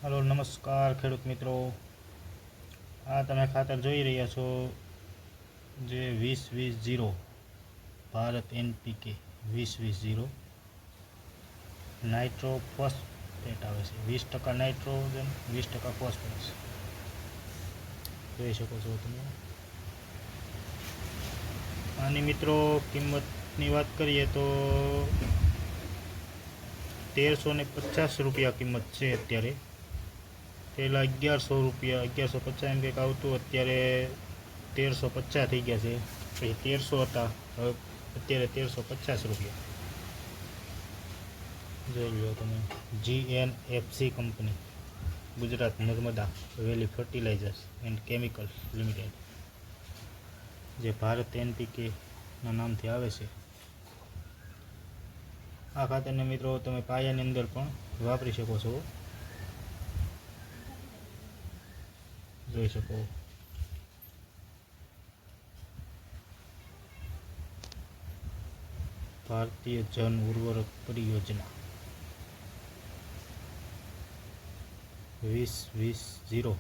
Hello नमस्कार ખેડૂત મિત્રો। આ તમે ખાતર જોઈ રહ્યા છો જે 20-20-0 ભારત NPK 20-20-0 નાઇટ્રો ફોસ્ફેટ આવે છે। 20% નાઇટ્રોજન 20% ફોસ્ફરસ જોઈ શકો છો તમે। આની મિત્રો કિંમતની વાત કરીએ તો 1350 રૂપિયા કિંમત છે અત્યારે। પહેલાં 1100 રૂપિયા 1150 એમ કંઈક આવતું, અત્યારે 1350 થઈ ગયા છે। પછી 1300 હતા, હવે અત્યારે 1350 રૂપિયા જોઈ લો તમે। GNFC company, Gujarat Narmada Valley Fertilizers and Chemicals Limited, જે ભારત NPKના નામથી આવે છે। આ ખાતરને મિત્રો તમે પાયાની અંદર પણ વાપરી શકો છો, જોઈ શકો। ભારતીય જન ઉર્વરક પરિયોજના 20-20-0